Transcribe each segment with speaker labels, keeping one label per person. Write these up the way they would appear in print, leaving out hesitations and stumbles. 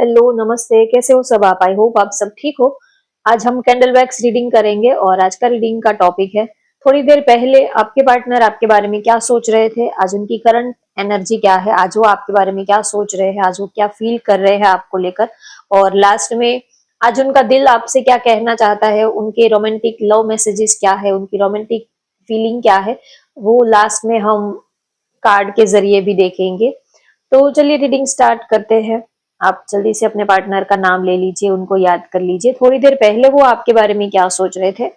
Speaker 1: Hello, नमस्ते, कैसे हो सब आप? आई होप आप सब ठीक हो। आज हम कैंडल वैक्स रीडिंग करेंगे और आज का रीडिंग का टॉपिक है, थोड़ी देर पहले आपके पार्टनर आपके बारे में क्या सोच रहे थे, आज उनकी करंट एनर्जी क्या है, आज वो आपके बारे में क्या सोच रहे हैं, आज वो क्या फील कर रहे हैं आपको लेकर, और लास्ट में आज उनका दिल आपसे क्या कहना चाहता है, उनके रोमांटिक लव मैसेजेस क्या है, उनकी रोमांटिक फीलिंग क्या है, वो लास्ट में हम कार्ड के जरिए भी देखेंगे। तो चलिए रीडिंग स्टार्ट करते हैं। आप जल्दी से अपने पार्टनर का नाम ले लीजिए, उनको याद कर लीजिए, थोड़ी देर पहले वो आपके बारे में क्या सोच रहे थे,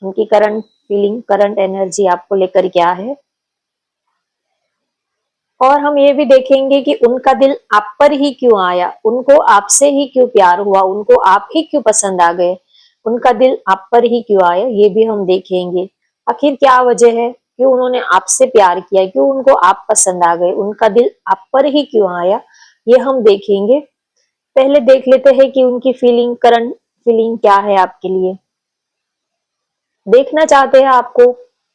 Speaker 1: उनकी करंट फीलिंग, करंट एनर्जी आपको लेकर क्या है। और हम ये भी देखेंगे कि उनका दिल आप पर ही क्यों आया, उनको आपसे ही क्यों प्यार हुआ, उनको आप ही क्यों पसंद आ गए, उनका दिल आप पर ही क्यों आया, ये भी हम देखेंगे। आखिर क्या वजह है, क्यों उन्होंने आपसे प्यार किया, क्यों उनको आप पसंद आ गए, उनका दिल आप पर ही क्यों आया, ये हम देखेंगे। पहले देख लेते हैं कि उनकी फीलिंग, करंट फीलिंग क्या है आपके लिए। देखना चाहते हैं आपको,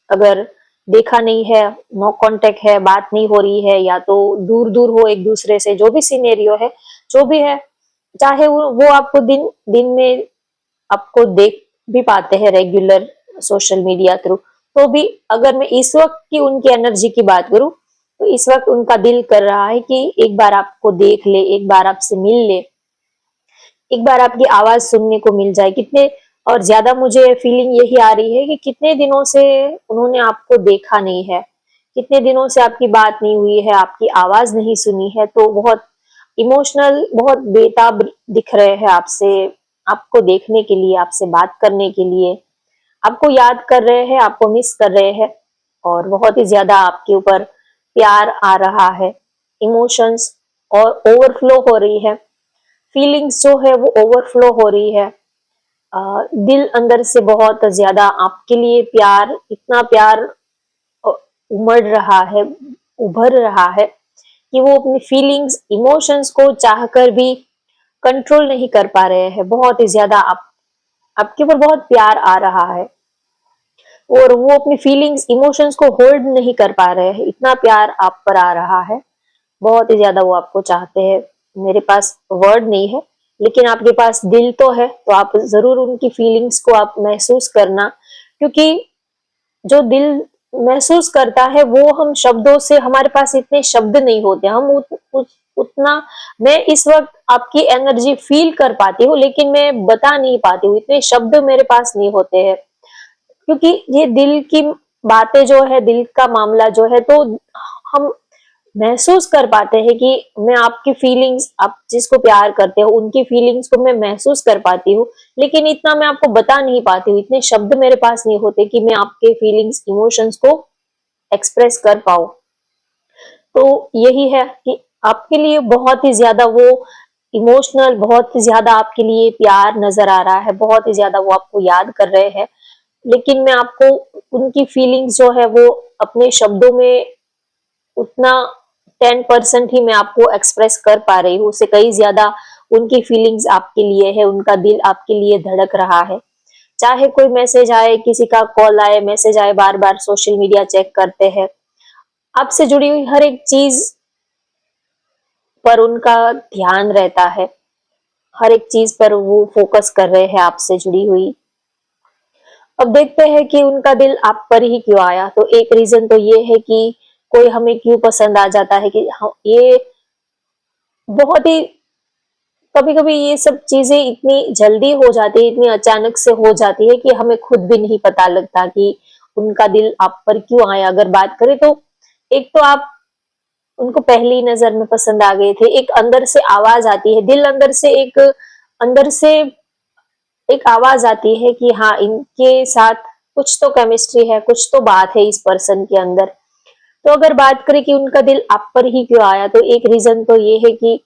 Speaker 1: अगर देखा नहीं है, नो कांटेक्ट है, बात नहीं हो रही है, या तो दूर दूर हो एक दूसरे से, जो भी सिनेरियो है, जो भी है, चाहे वो आपको दिन दिन में आपको देख भी पाते हैं रेगुलर सोशल मीडिया थ्रू, तो भी अगर मैं इस वक्त की उनकी एनर्जी की बात करूं, तो इस वक्त उनका दिल कर रहा है कि एक बार आपको देख ले, एक बार आपसे मिल ले, एक बार आपकी आवाज सुनने को मिल जाए। कितने, और ज्यादा मुझे फीलिंग यही आ रही है कि कितने दिनों से उन्होंने आपको देखा नहीं है, कितने दिनों से आपकी बात नहीं हुई है, आपकी आवाज नहीं सुनी है, तो बहुत इमोशनल, बहुत बेताब दिख रहे हैं आपसे, आपको देखने के लिए, आपसे बात करने के लिए, आपको याद कर रहे हैं, आपको मिस कर रहे हैं, और बहुत ही ज्यादा आपके ऊपर प्यार आ रहा है, इमोशंस और ओवरफ्लो हो रही है, फीलिंग्स जो है वो ओवरफ्लो हो रही है। दिल अंदर से बहुत ज्यादा आपके लिए प्यार, इतना प्यार अ, उमड़ रहा है, उभर रहा है कि वो अपनी फीलिंग्स, इमोशंस को चाहकर भी कंट्रोल नहीं कर पा रहे हैं। बहुत ही ज्यादा आप, आपके ऊपर बहुत प्यार आ रहा है और वो अपनी फीलिंग्स, इमोशंस को होल्ड नहीं कर पा रहे हैं, इतना प्यार आप पर आ रहा है, बहुत ही ज्यादा वो आपको चाहते हैं। मेरे पास वर्ड नहीं है, लेकिन आपके पास दिल तो है, तो आप जरूर उनकी फीलिंग्स को आप महसूस करना, क्योंकि जो दिल महसूस करता है वो हम शब्दों से, हमारे पास इतने शब्द नहीं होते, हम उतना, मैं इस वक्त आपकी एनर्जी फील कर पाती हूँ, लेकिन मैं बता नहीं पाती हूँ, इतने शब्द मेरे पास नहीं होते हैं, क्योंकि ये दिल की बातें जो है, दिल का मामला जो है, तो हम महसूस कर पाते हैं कि मैं आपकी फीलिंग्स, आप जिसको प्यार करते हो उनकी फीलिंग्स को मैं महसूस कर पाती हूँ, लेकिन इतना मैं आपको बता नहीं पाती हूँ, इतने शब्द मेरे पास नहीं होते कि मैं आपके फीलिंग्स, इमोशंस को एक्सप्रेस कर पाऊं। तो यही है कि आपके लिए बहुत ही ज्यादा वो इमोशनल, बहुत ही ज्यादा आपके लिए प्यार नजर आ रहा है, बहुत ही ज्यादा वो आपको याद कर रहे हैं, लेकिन मैं आपको उनकी फीलिंग्स जो है वो अपने शब्दों में उतना 10% ही मैं आपको एक्सप्रेस कर पा रही हूँ, उससे कई ज्यादा उनकी फीलिंग्स आपके लिए है, उनका दिल आपके लिए धड़क रहा है। चाहे कोई मैसेज आए, किसी का कॉल आए, मैसेज आए, बार बार सोशल मीडिया चेक करते हैं, आपसे जुड़ी हुई हर एक चीज पर उनका ध्यान रहता है, हर एक चीज पर वो फोकस कर रहे हैं आपसे जुड़ी हुई। अब देखते हैं कि उनका दिल आप पर ही क्यों आया। तो एक रीजन तो ये है कि कोई हमें क्यों पसंद आ जाता है, कि ये बहुत ही, कभी कभी ये सब चीजें इतनी जल्दी हो जाती है, इतनी अचानक से हो जाती है कि हमें खुद भी नहीं पता लगता कि उनका दिल आप पर क्यों आया। अगर बात करें तो एक तो आप उनको पहली नजर में पसंद आ गए थे, एक अंदर से आवाज आती है, दिल अंदर से एक, अंदर से एक आवाज आती है कि हाँ, इनके साथ कुछ तो केमिस्ट्री है, कुछ तो बात है इस पर्सन के अंदर। तो अगर बात करें कि उनका दिल आप पर ही क्यों आया, तो एक रीजन तो ये है कि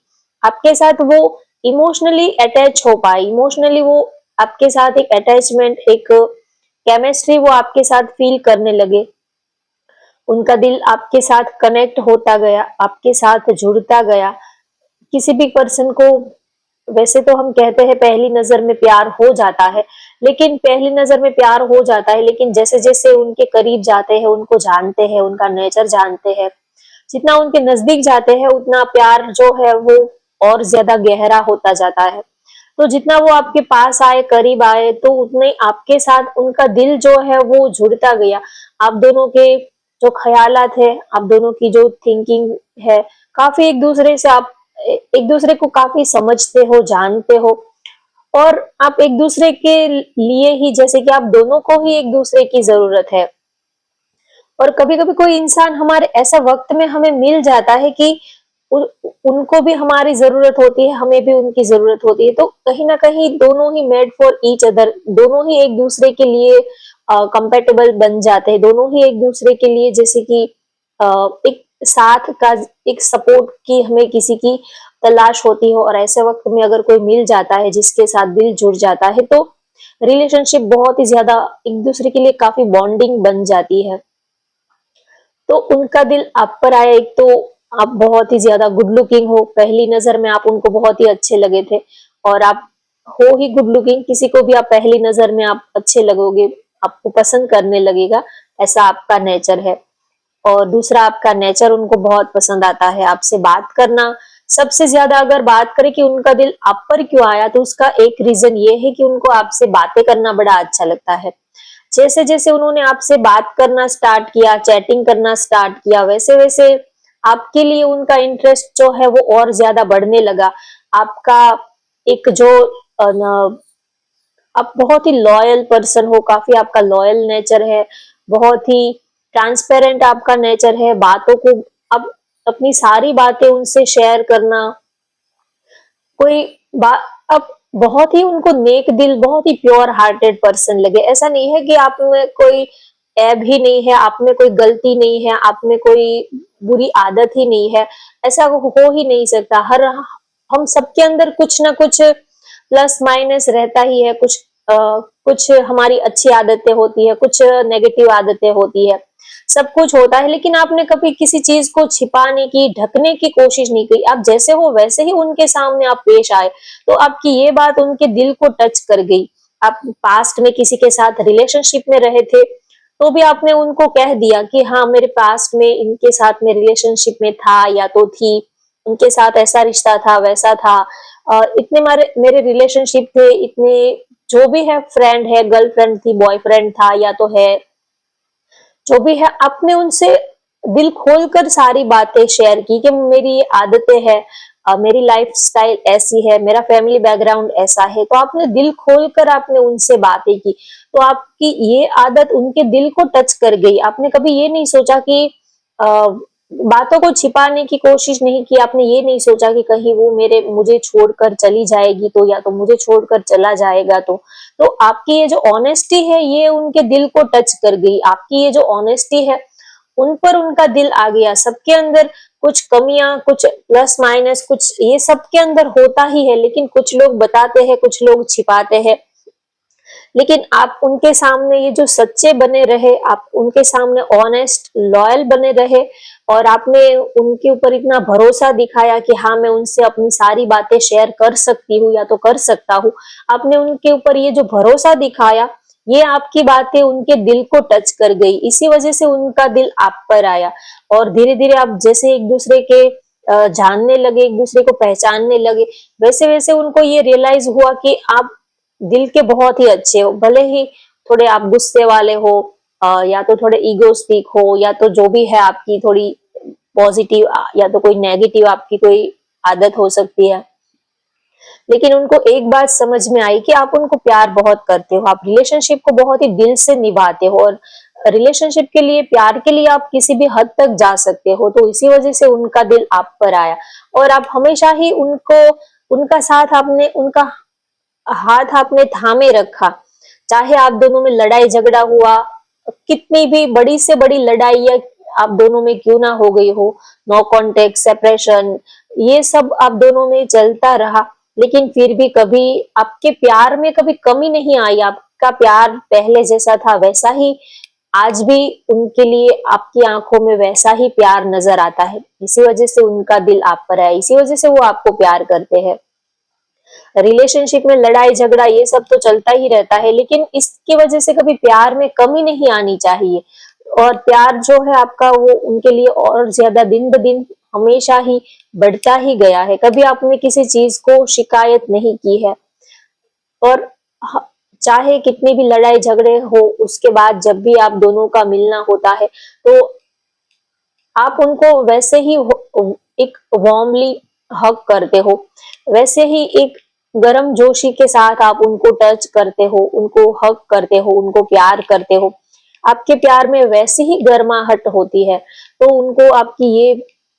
Speaker 1: आपके साथ वो इमोशनली अटैच हो पाए, इमोशनली वो आपके साथ एक अटैचमेंट, एक केमिस्ट्री वो आपके साथ फील करने लगे, उनका दिल आपके साथ कनेक्ट होता गया, आपके साथ जुड़ता गया। किसी भी पर्सन को, वैसे तो हम कहते हैं पहली नजर में प्यार हो जाता है, लेकिन पहली नजर में प्यार हो जाता है, लेकिन जैसे जैसे उनके करीब जाते हैं, उनको जानते हैं, उनका नेचर जानते हैं, जितना उनके नजदीक जाते हैं, उतना प्यार जो है वो और ज्यादा गहरा होता जाता है। तो जितना वो आपके पास आए, करीब आए, तो उतने आपके साथ उनका दिल जो है वो जुड़ता गया। आप दोनों के जो ख्यालात है, आप दोनों की जो थिंकिंग है, काफी एक दूसरे से आप एक दूसरे को काफी समझते हो, जानते हो, और आप एक दूसरे के लिए ही, जैसे कि आप दोनों को ही एक दूसरे की जरूरत है। और कभी-कभी कोई इंसान हमारे ऐसा वक्त में हमें मिल जाता है कि उनको भी हमारी जरूरत होती है, हमें भी उनकी जरूरत होती है। तो कहीं ना कहीं दोनों he made for each other, दोनों ही एक दूसरे के लिए कंपेटेबल बन जाते हैं। दोनों ही एक दूसरे के लिए, जैसे कि एक साथ का, एक सपोर्ट की हमें किसी की तलाश होती है, और ऐसे वक्त में अगर कोई मिल जाता है जिसके साथ दिल जुड़ जाता है, तो रिलेशनशिप बहुत ही ज्यादा एक दूसरे के लिए काफी बॉन्डिंग बन जाती है। तो उनका दिल आप पर आया, एक तो आप बहुत ही ज्यादा गुड लुकिंग हो, पहली नजर में आप उनको बहुत ही अच्छे लगे थे, और आप हो ही गुड लुकिंग, किसी को भी आप पहली नजर में आप अच्छे लगोगे, आपको पसंद करने लगेगा, ऐसा आपका नेचर है। और दूसरा, आपका नेचर उनको बहुत पसंद आता है, आपसे बात करना। सबसे ज्यादा अगर बात करें कि उनका दिल आप पर क्यों आया, तो उसका एक रीजन ये है कि उनको आपसे बातें करना बड़ा अच्छा लगता है। जैसे जैसे उन्होंने आपसे बात करना स्टार्ट किया, चैटिंग करना स्टार्ट किया, वैसे वैसे आपके लिए उनका इंटरेस्ट जो है वो और ज्यादा बढ़ने लगा। आपका एक जो आप बहुत ही लॉयल पर्सन हो, काफी आपका लॉयल नेचर है, बहुत ही ट्रांसपेरेंट आपका नेचर है, बातों को अब अपनी सारी बातें उनसे शेयर करना, कोई बात अब बहुत ही उनको नेक दिल, बहुत ही प्योर हार्टेड पर्सन लगे। ऐसा नहीं है कि आप में कोई ऐब ही नहीं है, आप में कोई गलती नहीं है, आप में कोई बुरी आदत ही नहीं है, ऐसा हो ही नहीं सकता। हर हम सबके अंदर कुछ ना कुछ प्लस माइनस रहता ही है, कुछ हमारी अच्छी आदतें होती है, कुछ नेगेटिव आदतें होती है, सब कुछ होता है। लेकिन आपने कभी किसी चीज को छिपाने की, ढकने की कोशिश नहीं की। आप जैसे हो वैसे ही उनके सामने आप पेश आए, तो आपकी ये बात उनके दिल को टच कर गई। आप पास्ट में किसी के साथ रिलेशनशिप में रहे थे, तो भी आपने उनको कह दिया कि हाँ, मेरे पास्ट में इनके साथ में रिलेशनशिप में था या तो थी, उनके साथ ऐसा रिश्ता था, वैसा था, इतने मेरे रिलेशनशिप थे, इतने जो भी है, फ्रेंड है, गर्लफ्रेंड थी, बॉयफ्रेंड था या तो है, जो भी है, आपने उनसे दिल खोलकर सारी बातें शेयर की कि मेरी ये आदतें हैं, मेरी लाइफ स्टाइल ऐसी है, मेरा फैमिली बैकग्राउंड ऐसा है। तो आपने दिल खोलकर आपने उनसे बातें की, तो आपकी ये आदत उनके दिल को टच कर गई। आपने कभी ये नहीं सोचा कि बातों को छिपाने की कोशिश नहीं की, आपने ये नहीं सोचा कि कहीं वो मुझे छोड़कर चली जाएगी तो, या तो मुझे छोड़कर चला जाएगा तो आपकी ये जो ऑनेस्टी है ये उनके दिल को टच कर गई। आपकी ये जो ऑनेस्टी है, उन पर उनका दिल आ गया। सबके अंदर कुछ कमियां, कुछ प्लस माइनस, कुछ ये सबके अंदर होता ही है, लेकिन कुछ लोग बताते हैं, कुछ लोग छिपाते हैं। लेकिन आप उनके सामने ये जो सच्चे बने रहे, आप उनके सामने ऑनेस्ट, लॉयल बने रहे, और आपने उनके ऊपर इतना भरोसा दिखाया कि हाँ, मैं उनसे अपनी सारी बातें शेयर कर सकती हूँ या तो कर सकता हूँ। आपने उनके ऊपर ये जो भरोसा दिखाया, ये आपकी बातें उनके दिल को टच कर गई। इसी वजह से उनका दिल आप पर आया, और धीरे धीरे आप जैसे एक दूसरे के जानने लगे, एक दूसरे को पहचानने लगे, वैसे वैसे उनको ये रियलाइज हुआ कि आप दिल के बहुत ही अच्छे हो। भले ही थोड़े आप गुस्से वाले हो, या तो थोड़े ईगोस्टिक हो, या तो जो भी है आपकी थोड़ी पॉजिटिव या तो कोई नेगेटिव आपकी कोई आदत हो सकती है, लेकिन उनको एक बात समझ में आई कि आप उनको प्यार बहुत करते हो, आप रिलेशनशिप को बहुत ही दिल से निभाते हो, और रिलेशनशिप के लिए, प्यार के लिए आप किसी भी हद तक जा सकते हो। तो इसी वजह से उनका दिल आप पर आया, और आप हमेशा ही उनको, उनका साथ आपने, उनका हाथ आपने थामे रखा। चाहे आप दोनों में लड़ाई झगड़ा हुआ, कितनी भी बड़ी से बड़ी लड़ाई या आप दोनों में क्यों ना हो गई हो, नो कांटेक्ट, सेपरेशन, ये सब आप दोनों में चलता रहा, लेकिन फिर भी कभी आपके प्यार में कभी कमी नहीं आई। आपका प्यार पहले जैसा था वैसा ही आज भी उनके लिए आपकी आंखों में वैसा ही प्यार नजर आता है। इसी वजह से उनका दिल आप पर है, इसी वजह से वो आपको प्यार करते हैं। रिलेशनशिप में लड़ाई झगड़ा ये सब तो चलता ही रहता है, लेकिन इसकी वजह से कभी प्यार में कमी नहीं आनी चाहिए। और प्यार जो है आपका, वो उनके लिए और ज्यादा दिन ब दिन हमेशा ही बढ़ता ही गया है। कभी आपने किसी चीज को शिकायत नहीं की है। और ह- चाहे कितनी भी लड़ाई झगड़े हो, उसके बाद जब भी आप दोनों का मिलना होता है तो आप उनको वैसे ही एक वार्मली हग करते हो, वैसे ही एक गर्म जोशी के साथ आप उनको टच करते हो, उनको हग करते हो, उनको प्यार करते हो। आपके प्यार में वैसी ही गर्माहट होती है। तो उनको आपकी ये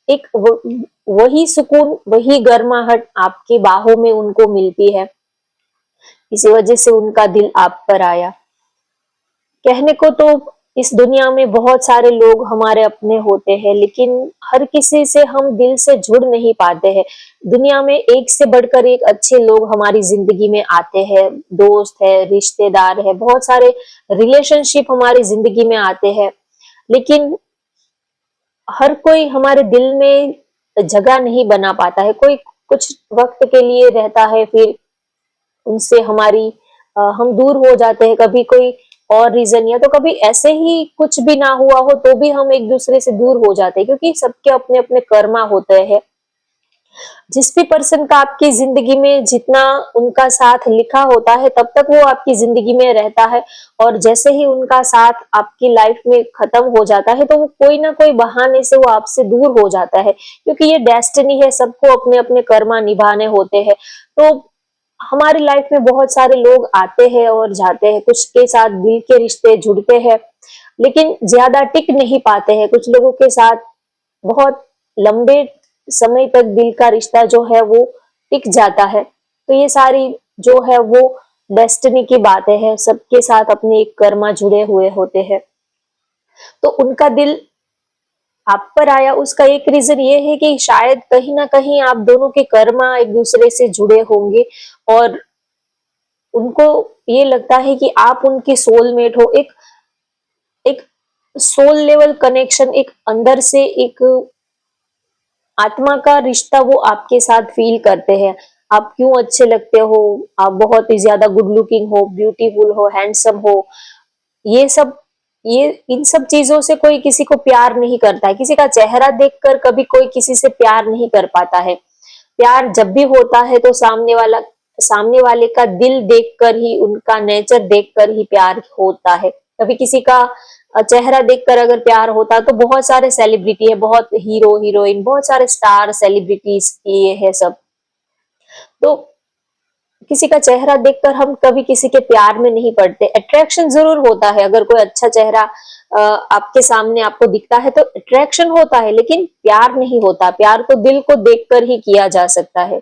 Speaker 1: एक वही सुकून, वही गर्माहट आपकी बाहों में उनको मिलती है। इसी वजह से उनका दिल आप पर आया। कहने को तो इस दुनिया में बहुत सारे लोग हमारे अपने होते हैं, लेकिन हर किसी से हम दिल से जुड़ नहीं पाते हैं। दुनिया में एक से बढ़कर एक अच्छे लोग हमारी जिंदगी में आते हैं, दोस्त है, रिश्तेदार है, बहुत सारे रिलेशनशिप हमारी जिंदगी में आते हैं, लेकिन हर कोई हमारे दिल में जगह नहीं बना पाता है। कोई कुछ वक्त के लिए रहता है, फिर उनसे हमारी हम दूर हो जाते हैं, कभी कोई और रीजन, या तो कभी ऐसे ही कुछ भी ना हुआ हो तो भी हम एक दूसरे से दूर हो जाते हैं, क्योंकि सबके अपने अपने कर्मा होते हैं। जिस भी पर्सन का आपकी जिंदगी में जितना उनका साथ लिखा होता है तब तक वो आपकी जिंदगी में रहता है, और जैसे ही उनका साथ आपकी लाइफ में खत्म हो जाता है तो वो कोई ना कोई बहाने से वो आपसे दूर हो जाता है, क्योंकि ये डेस्टिनी है, सबको अपने अपने कर्मा निभाने होते हैं। तो हमारी लाइफ में बहुत सारे लोग आते हैं और जाते हैं, कुछ के साथ दिल के रिश्ते जुड़ते हैं, लेकिन ज्यादा टिक नहीं पाते हैं। कुछ लोगों के साथ बहुत लंबे समय तक दिल का रिश्ता जो है वो टिक जाता है। तो ये सारी जो है वो डेस्टिनी की बातें हैं, सबके साथ अपने एक कर्मा जुड़े हुए होते हैं। तो उनका दिल आप पर आया, उसका एक रीजन ये है कि शायद कहीं ना कहीं आप दोनों के कर्मा एक दूसरे से जुड़े होंगे, और उनको ये लगता है कि आप उनके सोलमेट हो। एक एक सोल लेवल कनेक्शन, एक अंदर से एक आत्मा का रिश्ता वो आपके साथ फील करते हैं। आप क्यों अच्छे लगते हो, आप बहुत ही ज्यादा गुड लुकिंग हो, ब्यूटीफुल हो, हैंडसम हो, ये सब, ये इन सब चीजों से कोई किसी को प्यार नहीं करता है। किसी का चेहरा देखकर कभी कोई किसी से प्यार नहीं कर पाता है। प्यार जब भी होता है तो सामने वाले का दिल देखकर ही, उनका नेचर देखकर ही प्यार होता है। कभी किसी का चेहरा देखकर अगर प्यार होता तो बहुत सारे सेलिब्रिटी है, बहुत हीरो हीरोइन, बहुत सारे स्टार सेलिब्रिटीज ये है सब। तो किसी का चेहरा देखकर हम कभी किसी के प्यार में नहीं पड़ते। अट्रैक्शन जरूर होता है, अगर कोई अच्छा चेहरा आपके सामने आपको दिखता है तो अट्रैक्शन होता है, लेकिन प्यार नहीं होता। प्यार तो दिल को देखकर ही किया जा सकता है।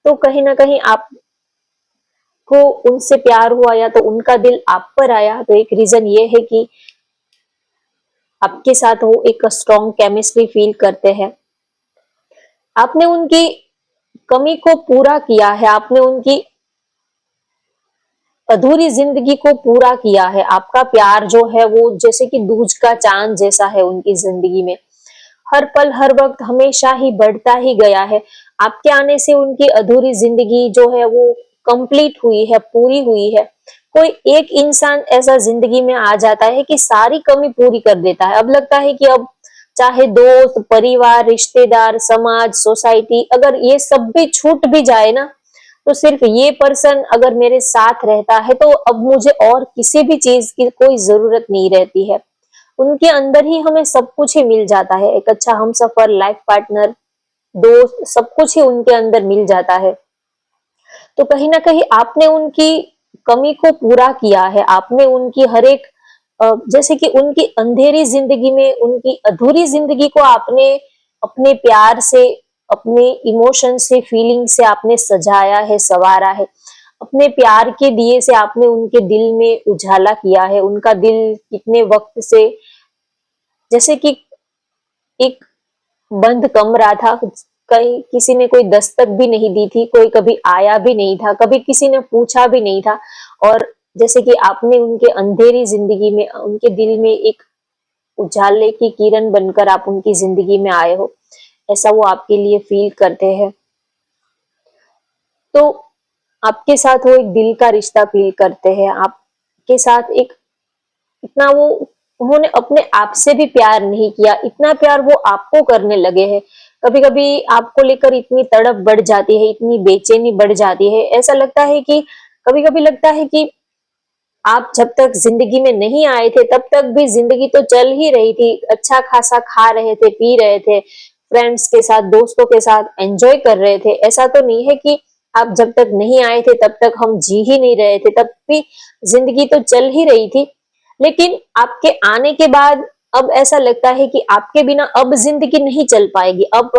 Speaker 1: तो कहीं ना कहीं आपको उनसे प्यार हुआ या तो उनका दिल आप पर आया, तो एक रीजन ये है कि आपके साथ वो एक स्ट्रॉन्ग केमिस्ट्री फील करते हैं। आपने उनकी कमी को पूरा किया है, आपने उनकी अधूरी जिंदगी को पूरा किया है। आपका प्यार जो है वो जैसे कि दूज का चांद जैसा है उनकी जिंदगी में, हर पल हर वक्त हमेशा ही बढ़ता ही गया है। आपके आने से उनकी अधूरी जिंदगी जो है वो कंप्लीट हुई है, पूरी हुई है। कोई एक इंसान ऐसा जिंदगी में आ जाता है कि सारी कमी पूरी कर देता है। अब लगता है कि अब चाहे दोस्त, परिवार, रिश्तेदार, समाज, सोसाइटी, अगर ये सब भी छूट भी जाए ना, तो सिर्फ ये पर्सन अगर मेरे साथ रहता है तो अब मुझे और किसी भी चीज की कोई जरूरत नहीं रहती है। उनके अंदर ही हमें सब कुछ ही मिल जाता है, एक अच्छा हमसफर, लाइफ पार्टनर, दोस्त, सब कुछ ही उनके अंदर मिल जाता है। तो कहीं ना कहीं आपने उनकी कमी को पूरा किया है। आपने उनकी हर एक जैसे कि उनकी अंधेरी जिंदगी में, उनकी अधूरी जिंदगी को आपने अपने प्यार से, अपने इमोशन से, फीलिंग से आपने सजाया है, संवारा है। अपने प्यार के दिए से आपने उनके दिल में उजाला किया है। उनका दिल कितने वक्त से जैसे कि एक बंद कमरा था, कहीं किसी ने कोई दस्तक भी नहीं दी थी, कोई कभी आया भी नहीं था, कभी किसी ने पूछा भी नहीं था, और जैसे कि आपने उनके अंधेरी जिंदगी में, उनके दिल में एक उजाले की किरण बनकर आप उनकी जिंदगी में आए हो, ऐसा वो आपके लिए फील करते हैं। तो आपके साथ वो एक दिल का रिश्ता फील करते हैं। आपके साथ एक इतना उन्होंने अपने आप से भी प्यार नहीं किया, इतना प्यार वो आपको करने लगे हैं। कभी कभी आपको लेकर इतनी तड़प बढ़ जाती है, इतनी बेचैनी बढ़ जाती है, ऐसा लगता है कि कभी कभी लगता है कि आप जब तक जिंदगी में नहीं आए थे तब तक भी जिंदगी तो चल ही रही थी, अच्छा खासा खा रहे थे, पी रहे थे, फ्रेंड्स के साथ, दोस्तों के साथ एंजॉय कर रहे थे। ऐसा तो नहीं है कि आप जब तक नहीं आए थे तब तक हम जी ही नहीं रहे थे, तब भी जिंदगी तो चल ही रही थी। लेकिन आपके आने के बाद अब ऐसा लगता है कि आपके बिना अब जिंदगी नहीं चल पाएगी, अब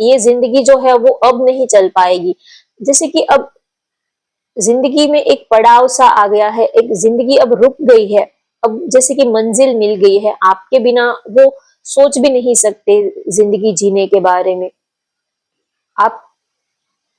Speaker 1: ये जिंदगी जो है वो अब नहीं चल पाएगी। जैसे कि अब जिंदगी में एक पड़ाव सा आ गया है, एक जिंदगी अब रुक गई है, अब जैसे कि मंजिल मिल गई है, आपके बिना वो सोच भी नहीं सकते जिंदगी जीने के बारे में। आप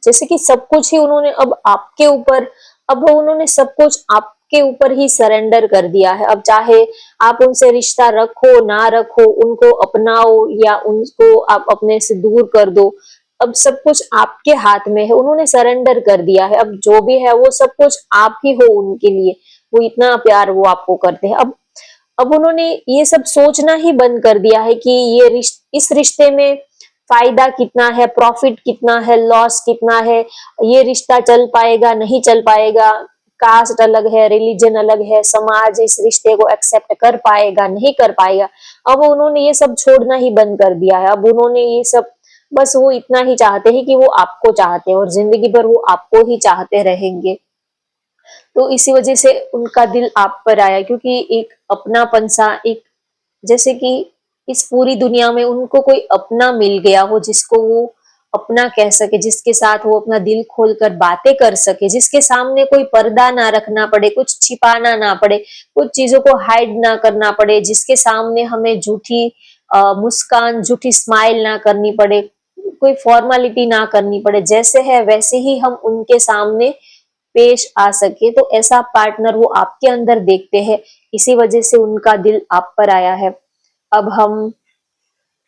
Speaker 1: जैसे कि सब कुछ ही उन्होंने अब आपके ऊपर, अब उन्होंने सब कुछ आपके ऊपर ही सरेंडर कर दिया है। अब चाहे आप उनसे रिश्ता रखो ना रखो, उनको अपनाओ या उनको आप अपने से दूर कर दो, अब सब कुछ आपके हाथ में है, उन्होंने सरेंडर कर दिया है। अब जो भी है वो सब कुछ आप ही हो उनके लिए, वो इतना प्यार वो आपको करते हैं। अब उन्होंने ये सब सोचना ही बंद कर दिया है कि इस रिश्ते में फायदा कितना है, प्रॉफिट कितना है, लॉस कितना है, ये रिश्ता चल पाएगा नहीं चल पाएगा, कास्ट अलग है, रिलीजन अलग है, समाज इस रिश्ते को एक्सेप्ट कर पाएगा नहीं कर पाएगा। अब उन्होंने ये सब छोड़ना ही बंद कर दिया है। अब उन्होंने ये सब, बस वो इतना ही चाहते हैं कि वो आपको चाहते हैं और जिंदगी भर वो आपको ही चाहते रहेंगे। तो इसी वजह से उनका दिल आप पर आया, क्योंकि एक अपनापन सा, एक जैसे कि इस पूरी दुनिया में उनको कोई अपना मिल गया हो जिसको वो अपना कह सके, जिसके साथ वो अपना दिल खोलकर बातें कर सके, जिसके सामने कोई पर्दा ना रखना पड़े, कुछ छिपाना ना पड़े, कुछ चीजों को हाइड ना करना पड़े, जिसके सामने हमें झूठी मुस्कान, झूठी स्माइल ना करनी पड़े, कोई फॉर्मेलिटी ना करनी पड़े, जैसे है वैसे ही हम उनके सामने पेश आ सके। तो ऐसा पार्टनर वो आपके अंदर देखते हैं, इसी वजह से उनका दिल आप पर आया है। अब हम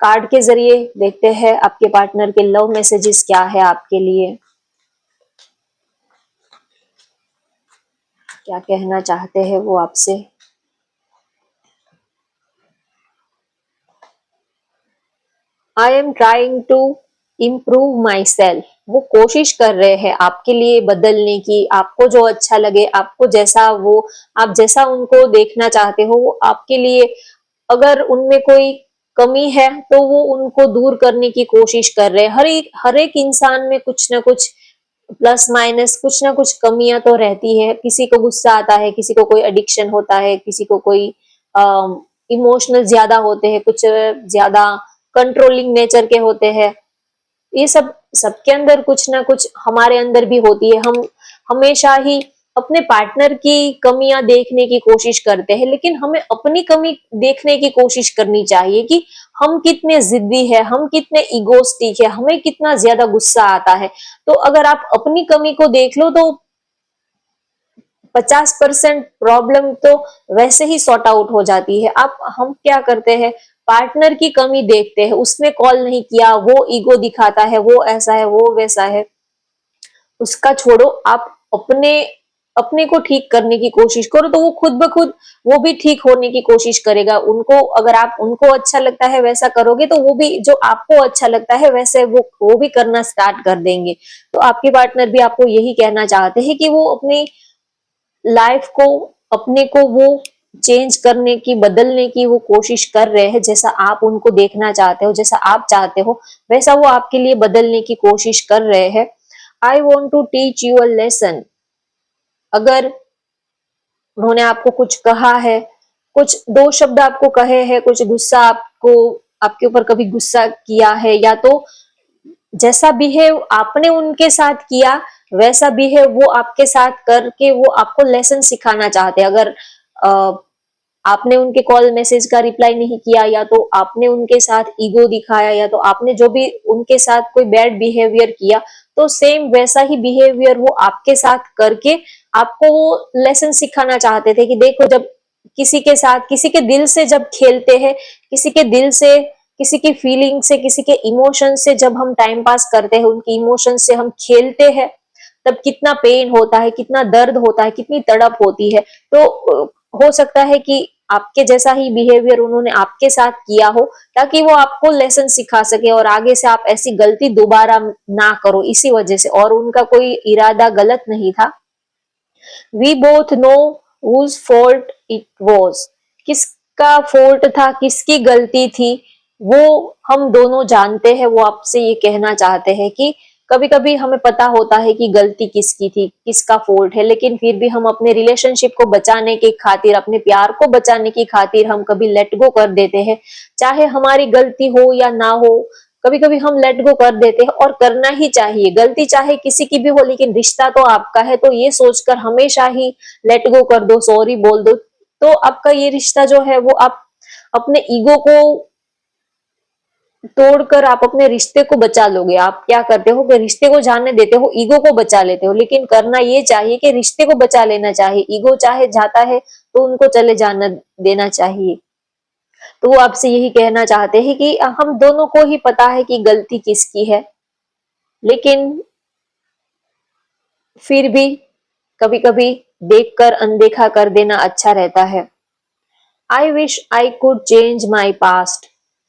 Speaker 1: कार्ड के जरिए देखते हैं आपके पार्टनर के लव मैसेजेस क्या है आपके लिए, क्या कहना चाहते हैं वो आपसे। I am trying to improve myself, वो कोशिश कर रहे हैं आपके लिए बदलने की, आपको जो अच्छा लगे, आपको जैसा वो, आप जैसा उनको देखना चाहते हो वो आपके लिए, अगर उनमें कोई कमी है तो वो उनको दूर करने की कोशिश कर रहे हैं। हर एक इंसान में कुछ ना कुछ प्लस माइनस, कुछ ना कुछ कमियां तो रहती है। किसी को गुस्सा आता है, किसी को कोई एडिक्शन होता है, किसी को कोई इमोशनल ज्यादा होते हैं, कुछ ज्यादा कंट्रोलिंग नेचर के होते हैं। ये सब सबके अंदर कुछ ना कुछ हमारे अंदर भी होती है। हम हमेशा ही अपने पार्टनर की कमियां देखने की कोशिश करते हैं, लेकिन हमें अपनी कमी देखने की कोशिश करनी चाहिए कि हम कितने जिद्दी है, हम कितने इगोस्टिक है, हमें कितना ज्यादा गुस्सा आता है। तो अगर आप अपनी कमी को देख लो तो 50% प्रॉब्लम तो वैसे ही सॉर्ट आउट हो जाती है। आप हम क्या करते हैं, पार्टनर की कमी देखते हैं, उसने कॉल नहीं किया, वो ईगो दिखाता है, वो ऐसा है, वो वैसा है, उसका छोड़ो। आप अपने अपने को ठीक करने की कोशिश करो, तो वो खुद ब खुद वो भी ठीक होने की कोशिश करेगा। उनको, अगर आप उनको अच्छा लगता है वैसा करोगे तो वो भी जो आपको अच्छा लगता है वैसे वो भी करना स्टार्ट कर देंगे। तो आपके पार्टनर भी आपको यही कहना चाहते हैं कि वो अपनी लाइफ को, अपने को वो चेंज करने की, बदलने की वो कोशिश कर रहे हैं। जैसा आप उनको देखना चाहते हो, जैसा आप चाहते हो वैसा वो आपके लिए बदलने की कोशिश कर रहे हैं। I want to teach you a lesson, अगर उन्होंने आपको कुछ कहा है, कुछ दो शब्द आपको कहे हैं, कुछ गुस्सा आपको, आपके ऊपर कभी गुस्सा किया है, या तो जैसा बिहेव आपने उनके साथ किया वैसा बिहेव वो आपके साथ करके वो आपको लेसन सिखाना चाहते हैं। अगर आपने उनके कॉल मैसेज का रिप्लाई नहीं किया, या तो आपने उनके साथ ईगो दिखाया, या तो आपने जो भी उनके साथ कोई बैड बिहेवियर किया, तो सेम वैसा ही बिहेवियर वो आपके साथ करके आपको वो लेसन सिखाना चाहते थे कि देखो, जब किसी के साथ, किसी के दिल से जब खेलते हैं, किसी के दिल से, किसी की फीलिंग से, किसी के इमोशन से जब हम टाइम पास करते हैं, उनकी इमोशन से हम खेलते हैं, तब कितना पेन होता है, कितना दर्द होता है, कितनी तड़प होती है। तो हो सकता है कि आपके जैसा ही बिहेवियर उन्होंने आपके साथ किया हो, ताकि वो आपको लेसन सिखा सके और आगे से आप ऐसी गलती दोबारा ना करो इसी वजह से, और उनका कोई इरादा गलत नहीं था। We both know whose fault it was, किसका फॉल्ट था, किसकी गलती थी, वो हम दोनों जानते हैं। वो आपसे ये कहना चाहते हैं कि कभी कभी हमें पता होता है कि गलती किसकी थी, किसका फॉल्ट है, लेकिन फिर भी हम अपने रिलेशनशिप को बचाने की खातिर, अपने प्यार को बचाने की खातिर हम कभी लेट गो कर देते हैं, चाहे हमारी गलती हो या ना हो। कभी कभी हम लेट गो कर देते हैं, और करना ही चाहिए। गलती चाहे किसी की भी हो, लेकिन रिश्ता तो आपका है, तो ये सोचकर हमेशा ही लेट गो कर दो, सॉरी बोल दो, तो आपका ये रिश्ता जो है वो आप अपने ईगो को तोड़कर आप अपने रिश्ते को बचा लोगे। आप क्या करते हो कि रिश्ते को जाने देते हो, ईगो को बचा लेते हो, लेकिन करना ये चाहिए कि रिश्ते को बचा लेना चाहिए। ईगो चाहे जाता है तो उनको चले जाना देना चाहिए। तो वो आपसे यही कहना चाहते हैं कि हम दोनों को ही पता है कि गलती किसकी है, लेकिन फिर भी कभी कभी देखकर अनदेखा कर देना अच्छा रहता है। I wish I could change my past.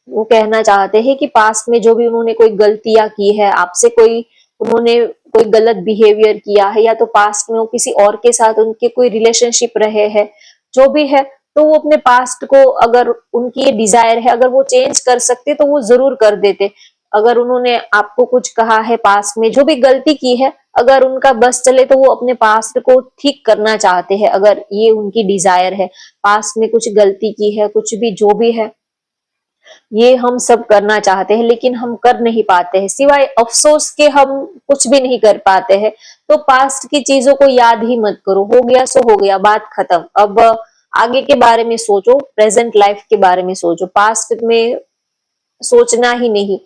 Speaker 1: वो कहना चाहते हैं कि पास्ट में जो भी उन्होंने कोई गलतियां की है, आपसे कोई उन्होंने कोई गलत बिहेवियर किया है, या तो पास्ट में वो किसी और के साथ उनके कोई रिलेशनशिप रहे हैं, जो भी है, तो वो अपने पास्ट को, अगर उनकी ये डिजायर है, अगर वो चेंज कर सकते तो वो जरूर कर देते। अगर उन्होंने आपको कुछ कहा है पास्ट में, जो भी गलती की है, अगर उनका बस चले तो वो अपने पास्ट को ठीक करना चाहते हैं, अगर ये उनकी डिजायर है। पास्ट में कुछ गलती की है, कुछ भी जो भी है, ये हम सब करना चाहते हैं, लेकिन हम कर नहीं पाते हैं, सिवाय अफसोस के हम कुछ भी नहीं कर पाते हैं। तो पास्ट की चीजों को याद ही मत करो, हो गया सो हो गया, बात खत्म। अब आगे के बारे में सोचो, प्रेजेंट लाइफ के बारे में सोचो, पास्ट में सोचना ही नहीं।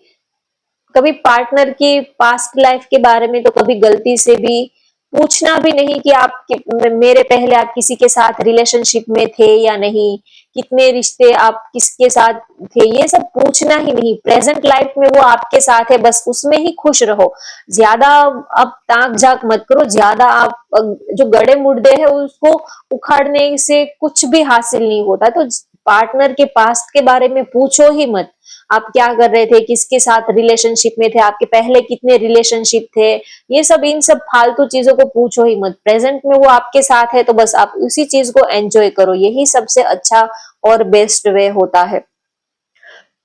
Speaker 1: कभी पार्टनर की पास्ट लाइफ के बारे में तो कभी गलती से भी पूछना भी नहीं कि आप मेरे पहले आप किसी के साथ रिलेशनशिप में थे या नहीं, कितने रिश्ते आप किसके साथ थे, ये सब पूछना ही नहीं। प्रेजेंट लाइफ में वो आपके साथ है, बस उसमें ही खुश रहो। ज्यादा आप ताक झाक मत करो, ज्यादा आप जो गड़े मुर्दे हैं उसको उखाड़ने से कुछ भी हासिल नहीं होता। तो पार्टनर के पास्ट के बारे में पूछो ही मत। आप क्या कर रहे थे, किसके साथ रिलेशनशिप में थे, आपके पहले कितने रिलेशनशिप थे, ये सब, इन सब फालतू चीजों को पूछो ही मत। प्रेजेंट में वो आपके साथ है तो बस आप उसी चीज को एंजॉय करो, यही सबसे अच्छा और बेस्ट वे होता है।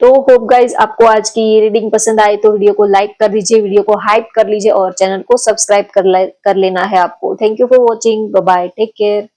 Speaker 1: तो होप गाइज आपको आज की ये रीडिंग पसंद आई, तो वीडियो को लाइक कर दीजिए, वीडियो को हाइप कर लीजिए, और चैनल को सब्सक्राइब कर लेना है आपको। Thank you for watching, bye bye, take care.